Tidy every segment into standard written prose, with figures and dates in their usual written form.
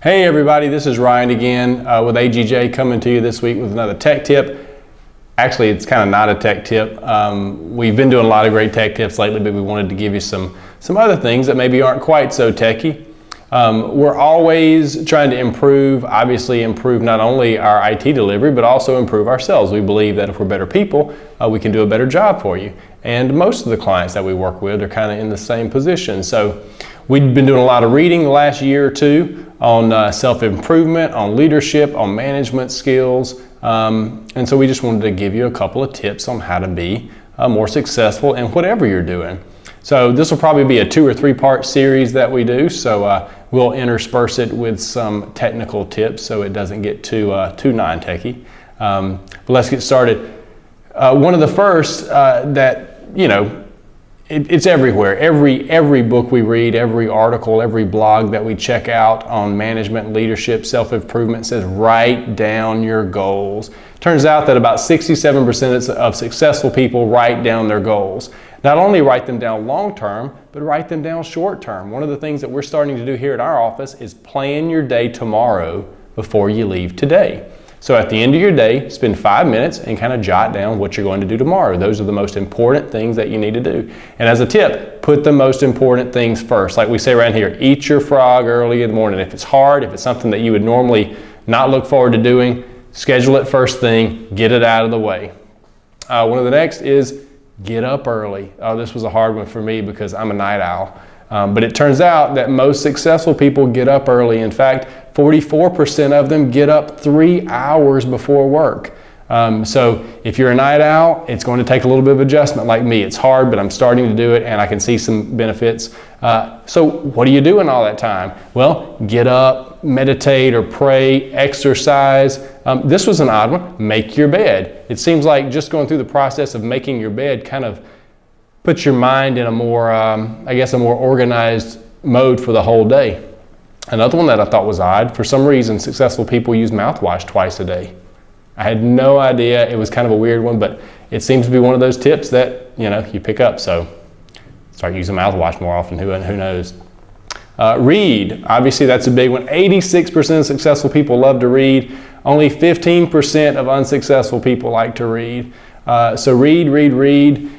Hey everybody, this is Ryan again with AGJ coming to you this week with another tech tip. Actually, it's kind of not a tech tip. We've been doing a lot of great tech tips lately, but we wanted to give you some other things that maybe aren't quite so techy. We're always trying to improve not only our IT delivery, but also improve ourselves. We believe that if we're better people, we can do a better job for you. And most of the clients that we work with are kind of in the same position. So we've been doing a lot of reading the last year or two on self-improvement, on leadership, on management skills. And so we just wanted to give you a couple of tips on how to be more successful in whatever you're doing. So this will probably be a 2 or 3 part series that we do. So we'll intersperse it with some technical tips so it doesn't get too non-techy. But let's get started. One of the first that, it's everywhere. Every book we read, every article, every blog that we check out on management, leadership, self-improvement says write down your goals. Turns out that about 67% of successful people write down their goals. Not only write them down long term, but write them down short term. One of the things that we're starting to do here at our office is plan your day tomorrow before you leave today. So at the end of your day, spend 5 minutes and kind of jot down what you're going to do tomorrow. Those are the most important things that you need to do. And as a tip, put the most important things first. Like we say around here, eat your frog early in the morning. If it's hard, if it's something that you would normally not look forward to doing, schedule it first thing, get it out of the way. One of the next is get up early. Oh, this was a hard one for me because I'm a night owl. But it turns out that most successful people get up early. In fact, 44% of them get up 3 hours before work. So if you're a night owl, it's going to take a little bit of adjustment like me. It's hard, but I'm starting to do it and I can see some benefits. So what do you do in all that time? Well, get up, meditate or pray, exercise. This was an odd one, make your bed. It seems like just going through the process of making your bed kind of puts your mind in a more, a more organized mode for the whole day. Another one that I thought was odd, for some reason, successful people use mouthwash twice a day. I had no idea. It was kind of a weird one, but it seems to be one of those tips that, you pick up. So start using mouthwash more often, who knows. Read, obviously that's a big one. 86% of successful people love to read. Only 15% of unsuccessful people like to read. So read.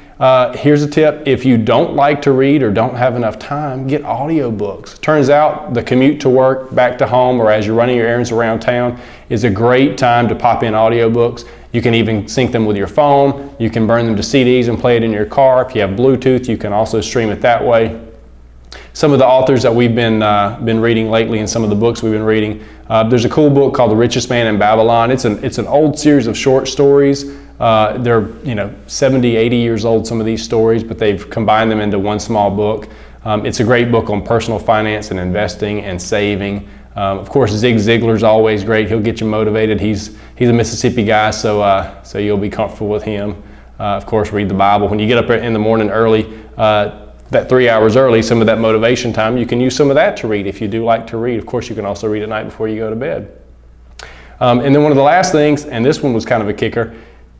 Here's a tip. If you don't like to read or don't have enough time, get audiobooks. Turns out the commute to work, back to home, or as you're running your errands around town is a great time to pop in audiobooks. You can even sync them with your phone. You can burn them to CDs and play it in your car. If you have Bluetooth, you can also stream it that way. Some of the authors that we've been reading lately and some of the books we've been reading, there's a cool book called The Richest Man in Babylon. It's an old series of short stories. They're 70, 80 years old, some of these stories, but they've combined them into one small book. It's a great book on personal finance and investing and saving. Of course, Zig Ziglar's always great. He'll get you motivated. He's a Mississippi guy, so you'll be comfortable with him. Of course, read the Bible. When you get up in the morning early, that 3 hours early, some of that motivation time, you can use some of that to read if you do like to read. Of course, you can also read at night before you go to bed. And then one of the last things, and this one was kind of a kicker,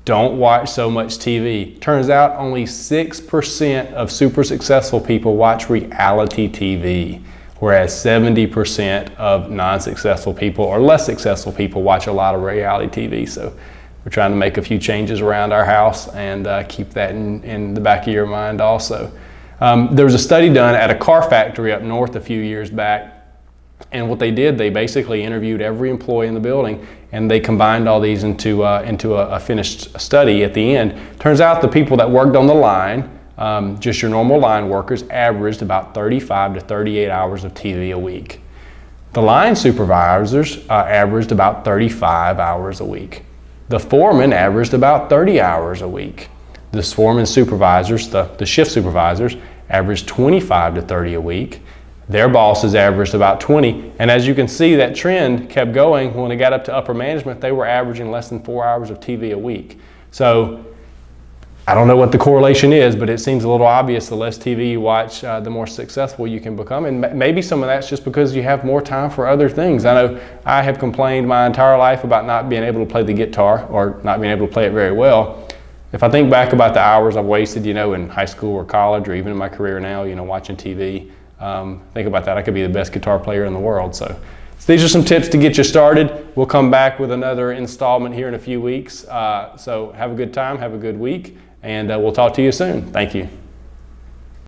don't watch so much TV. Turns out only 6% of super successful people watch reality TV, whereas 70% of non-successful people or less successful people watch a lot of reality TV. So we're trying to make a few changes around our house and keep that in the back of your mind also. There was a study done at a car factory up north a few years back. And what they did, they basically interviewed every employee in the building and they combined all these into a finished study at the end. Turns out the people that worked on the line, just your normal line workers, averaged about 35 to 38 hours of TV a week. The line supervisors averaged about 35 hours a week. The foreman averaged about 30 hours a week. The foreman supervisors, the shift supervisors, averaged 25 to 30 a week. Their bosses averaged about 20, and as you can see, that trend kept going. When it got up to upper management, they were averaging less than 4 hours of TV a week. So I don't know what the correlation is, but it seems a little obvious. The less TV you watch, the more successful you can become, and maybe some of that's just because you have more time for other things. I know I have complained my entire life about not being able to play the guitar or not being able to play it very well. If I think back about the hours I've wasted, in high school or college or even in my career now, watching TV, think about that. I could be the best guitar player in the world. So So these are some tips to get you started. We'll come back with another installment here in a few weeks. So have a good time, have a good week, and we'll talk to you soon. Thank you.